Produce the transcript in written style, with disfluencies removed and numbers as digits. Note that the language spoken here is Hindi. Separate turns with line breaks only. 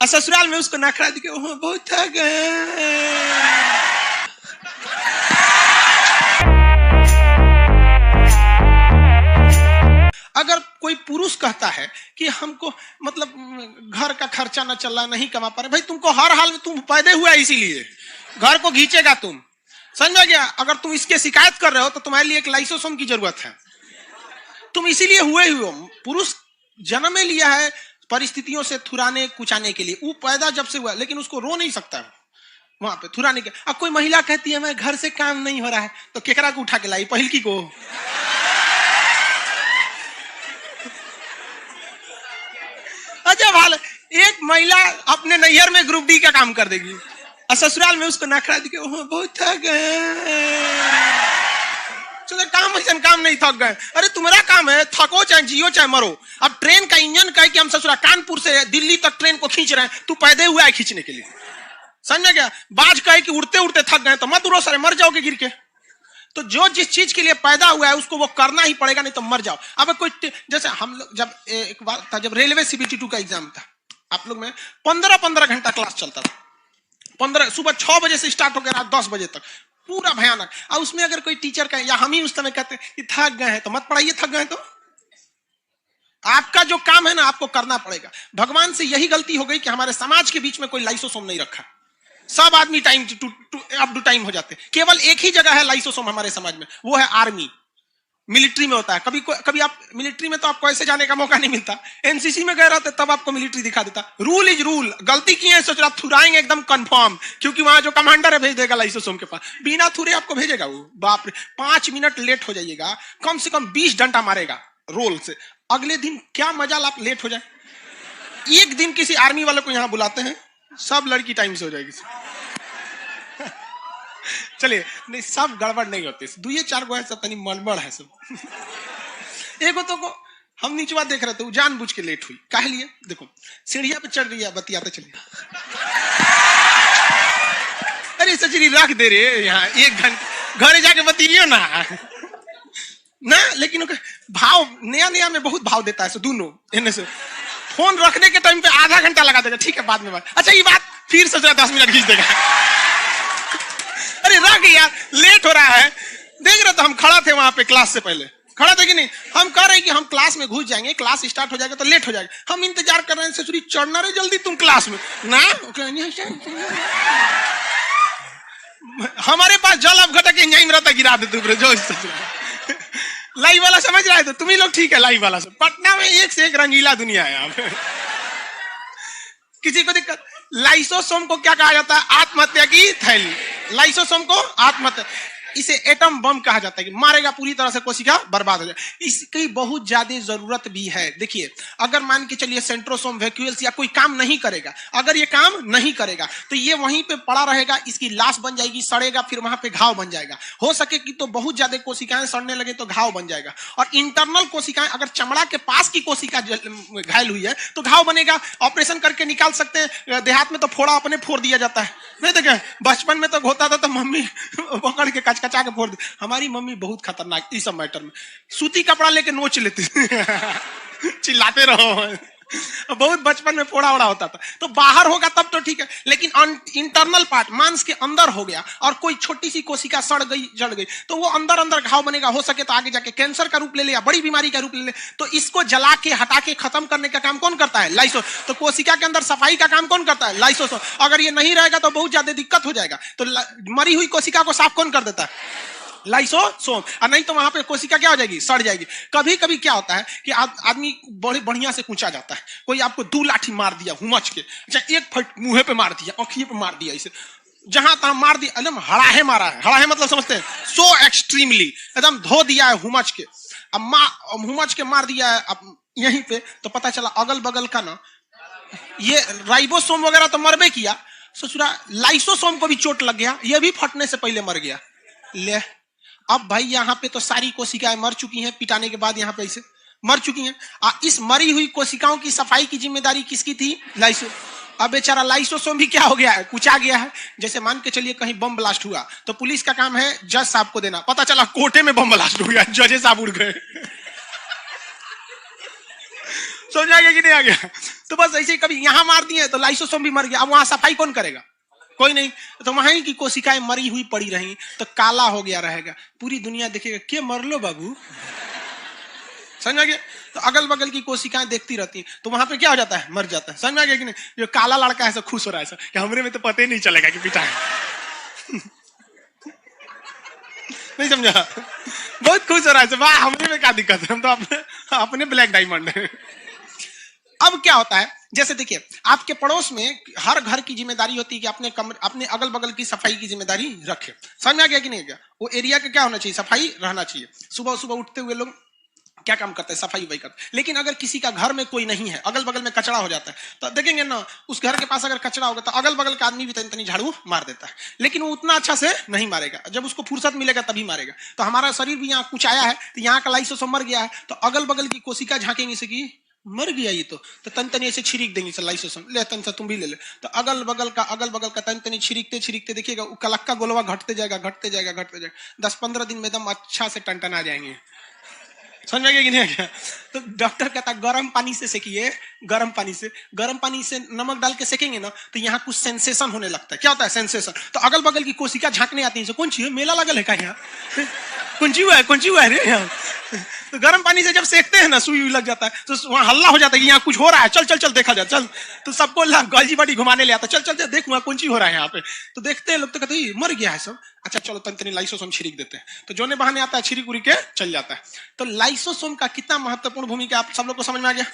और ससुराल में उसको नखरा दिखे, बहुत थक गए। अगर कोई पुरुष कहता है कि हमको मतलब घर का खर्चा न चल रहा, नहीं कमा पा रहे, भाई तुमको हर हाल में तुम पैदा हुआ है इसीलिए घर को घींचेगा तुम, समझ में गया। अगर तुम इसके शिकायत कर रहे हो तो तुम्हारे लिए एक लाइसोसोम की जरूरत है। तुम इसीलिए हुए हो। पुरुष जन्म में लिया है परिस्थितियों से थुराने कुचाने के लिए। वो पैदा जब से हुआ, लेकिन उसको रो नहीं सकता है वहां पे थुराने के। अब कोई महिला कहती है मैं घर से काम नहीं हो रहा है, तो केकरा को उठा के लाई? पहिलकी को। अच्छा भाल, एक महिला अपने नैहर में ग्रुप डी का काम कर देगी और ससुराल में उसको नखरा दिखे, बहुत थक गए। चलो काम ऐसा काम नहीं, थक गए। अरे तुम्हारा काम है थको चाहे जियो चाहे मरो। अब ट्रेन का इंजन कहे कि हम ससुराल कानपुर से दिल्ली तक ट्रेन को खींच रहे हैं, तू पैदे हुआ है खींचने के लिए, समझ गया। बाज कहे कि उड़ते उड़ते थक गए, तो मत उड़ो सारे, मर जाओगे गिर के। तो जो जिस चीज के लिए पैदा हुआ है उसको वो करना ही पड़ेगा, नहीं तो मर जाओ। अब कोई जैसे हम लोग जब एक बार था, जब रेलवे CBT 2 का एग्जाम था, आप लोग में 15-15 घंटा क्लास चलता था। 15 सुबह 6 बजे से स्टार्ट हो गया रात 10 बजे तक, पूरा भयानक। और उसमें अगर कोई टीचर कहे या हम ही उस समय कहते कि थक गए हैं, तो मत पढ़ाइए, थक गए तो आपका जो काम है ना आपको करना पड़ेगा। भगवान से यही गलती हो गई कि हमारे समाज के बीच में कोई लाइसोसोम नहीं रखा। सब आदमी टाइम अप टू टाइम हो जाते। केवल एक ही जगह है लाइसोसोम हमारे समाज में, वो है आर्मी, मिलिट्री में होता है। कभी आप मिलिट्री में तो आपको ऐसे जाने का मौका नहीं मिलता। NCC में गए रहते तब आपको मिलिट्री दिखा देता। Rule is rule. गलती की है सोच रहा थुराएंगे एकदम कंफर्म, क्योंकि वहां जो कमांडर है भेज देगा लाइसोसोम के पास, बिना थुरे आपको भेजेगा वो। बाप रे, 5 मिनट लेट हो जाइएगा कम से कम 20 डंडा मारेगा रोल से। अगले दिन क्या मजा आप लेट हो जाए। एक दिन किसी आर्मी वाले को यहाँ बुलाते हैं, सब लड़की टाइम से हो जाएगी। चलिए, नहीं सब गड़बड़ नहीं होते, 2-4 गो है सब तनी मड़बड़ है सब। एक तो को हम नीचवा देख रहे थे, जानबूझ के लेट हुई। काहे लिए? देखो सीढ़िया पे चढ़ रही है, बतियाते चलिए। अरे सचरी रख दे रे यहाँ 1 घंटे, घरे जाके बतियो ना। लेकिन भाव नया में बहुत भाव देता है दोनों। इन्हें से फोन रखने के टाइम पे आधा घंटा लगा देगा, ठीक है बाद में बात। अच्छा ये बात फिर सोच रहा 10 मिनट खींच देगा। अरे रख यार, लेट हो रहा है। देख रहे तो हम खड़ा थे वहां पे, क्लास से पहले खड़ा थे कि नहीं। हम कह रहे हैं कि हम क्लास में घुस जाएंगे, क्लास स्टार्ट हो जाएगा तो लेट हो जाएगा। हम इंतजार कर रहे हैं, ससुरी चढ़ना रे जल्दी तुम क्लास में ना। हमारे पास जल अब घटक यहीं रहता, गिरा दे तुम जो लाइव वाला समझ रहा है। तो तुम ही लोग ठीक है लाइव वाला से। पटना में एक से एक रंगीला दुनिया है यहाँ पे। किसी को दिक्कत। लाइसोसोम को क्या कहा जाता है? आत्महत्या की थैली। लाइसोसोम को आत्महत्या, इसे एटम बम कहा जाता है कि मारेगा पूरी तरह से, कोशिका बर्बाद हो जाए। इसकी बहुत ज्यादा जरूरत भी है। देखिए अगर मान के चलिए सेंट्रोसोम वैक्यूल्स या कोई काम नहीं करेगा, अगर ये काम नहीं करेगा तो ये वहीं पे पड़ा रहेगा, इसकी लाश बन जाएगी, सड़ेगा, फिर वहां पे घाव बन जाएगा। हो सके कि तो बहुत ज्यादा कोशिकाएं सड़ने लगे तो घाव बन जाएगा। और इंटरनल कोशिकाएं, अगर चमड़ा के पास की कोशिका घायल हुई है तो घाव बनेगा। ऑपरेशन करके निकाल सकते हैं। देहात में तो फोड़ा अपने फोड़ दिया जाता है, नहीं देखे? बचपन में तो होता था तो मम्मी पकड़ के कचकचा के फोड़ दी। हमारी मम्मी बहुत खतरनाक इस सब मैटर में, सूती कपड़ा लेके नोच लेती चिल्लाते रहो। बहुत बचपन में फोड़ा ओड़ा होता था। तो बाहर होगा तब तो ठीक है, लेकिन इंटरनल पार्ट मांस के अंदर हो गया और कोई छोटी सी कोशिका सड़ गई जड़ गई तो वो अंदर अंदर घाव बनेगा। हो सके तो आगे जाके कैंसर का रूप ले ले या बड़ी बीमारी का रूप ले ले। तो इसको जला के हटा के खत्म करने का काम कौन करता है? लाइसो। तो कोशिका के अंदर सफाई का काम कौन करता है? लाइसोसोम। अगर ये नहीं रहेगा तो बहुत ज्यादा दिक्कत हो जाएगा। तो मरी हुई कोशिका को साफ कौन कर देता है? लाइसोसोम। और नहीं तो वहां पे कोशिका क्या हो जाएगी? सड़ जाएगी। कभी कभी क्या होता है कि आदमी बड़े बढ़िया से कूचा जाता है। कोई आपको 2 लाठी मार दिया हुमच के, अच्छा 1 फट मुंह पे मार दिया, आंखिए पे मार दिया, इसे जहां तहां मार दिया, एकदम हड़ाहे मारा है। हड़ाहे मतलब समझते हैं? सो एक्सट्रीमली एकदम धो दिया है हुमच के। अब हुमच के मार दिया है अब यहीं पे, तो पता चला अगल बगल का ना ये राइबोसोम वगैरह तो मरबे किया, ससुरा लाइसोसोम को भी चोट लग गया, ये भी फटने से पहले मर गया। ले अब भाई यहाँ पे तो सारी कोशिकाएं मर चुकी हैं, पिटाने के बाद यहाँ पे ऐसे मर चुकी हैं। इस मरी हुई कोशिकाओं की सफाई की जिम्मेदारी किसकी थी? लाइसो। अब बेचारा लाइसोसोम भी क्या हो गया है? कुचा गया है। जैसे मान के चलिए कहीं बम ब्लास्ट हुआ तो पुलिस का काम है जज साहब को देना, पता चला कोर्टे में बम ब्लास्ट हो गया, जजेस साहब उड़ गए। समझ आ गया कि नहीं आ गया? तो बस ऐसे ही कभी यहाँ मार दिए तो लाइसोसोम भी मर गया, अब वहां सफाई कौन करेगा? कोई नहीं। तो वहीं की कोशिकाएं मरी हुई पड़ी रही तो काला हो गया रहेगा, पूरी दुनिया देखेगा के मर लो बाबू, समझ में आ गया? तो अगल बगल की कोशिकाएं देखती रहती हैं, तो वहां पे क्या हो जाता है? मर जाता है। समझ में आ गया कि नहीं? जो काला लड़का है खुश हो रहा है कि हमरे में तो पता ही नहीं चलेगा कि पिटा है। नहीं समझा? बहुत खुश हो रहा है, वाह हमरे में क्या दिक्कत है, हम तो अपने ब्लैक डायमंड है। अब क्या होता है, जैसे देखिए आपके पड़ोस में हर घर की जिम्मेदारी होती है कि अपने कमरे, अपने अगल बगल की सफाई की जिम्मेदारी रखे। समझ में आ गया कि नहीं गया? वो एरिया का क्या होना चाहिए? सफाई रहना चाहिए। सुबह सुबह उठते हुए लोग क्या काम करते हैं? सफाई वही करते हैं। लेकिन अगर किसी का घर में कोई नहीं है, अगल बगल में कचरा हो जाता है, तो देखेंगे ना उस घर के पास अगर कचरा होगा तो अगल बगल का आदमी भी तनी झाड़ू मार देता है, लेकिन वो उतना अच्छा से नहीं मारेगा, जब उसको फुर्सत मिलेगा तभी मारेगा। तो हमारा शरीर भी यहाँ कुछ आया है तो यहाँ का लाइसोसोम मर गया है, तो अगल बगल की कोशिका झांकेंगे से कि मर गया ये तो तन तनी ऐसे छिड़क देंगे सर लाइसोसोम, ले तन सा तुम भी ले ले। तो अगल बगल का तन तनी छिड़कते छिड़कते देखिएगा कलक्का गोलवा घटते जाएगा घटते जाएगा घटते जाएगा, 10-15 दिन में एकदम अच्छा से टनटना जाएंगे। समझ में गया कि नहीं गया? तो डॉक्टर कहता है गर्म पानी से सेकिए, गर्म पानी से नमक डाल के सेकेंगे ना तो यहाँ कुछ सेंसेशन होने लगता है। क्या होता है सेंसेशन? तो अगल बगल की कोशिका झांकने आती है, कौन सी मेला लगल है क्या यहाँ? कौन सी हुआ है रे यहाँ? तो गर्म पानी से जब सेकते हैं ना सुई लग जाता है, तो वहां हल्ला हो जाता है कि यहाँ कुछ हो रहा है, चल चल चल देखा जाए चल। तो सबको गलजी बड़ी घुमाने ले आता, चल चल चल देख वहां कौन सी हो रहा है यहाँ पे। तो देखते हैं लोग तो कहते हैं मर गया है सब, अच्छा चलो तनी लाइसोसोम छिड़क देते हैं। तो जोने बहाने आता है छिड़क उड़ के चल जाता है। तो लाइसोसोम का कितना महत्वपूर्ण भूमिका आप सब लोग को समझ में आ गया?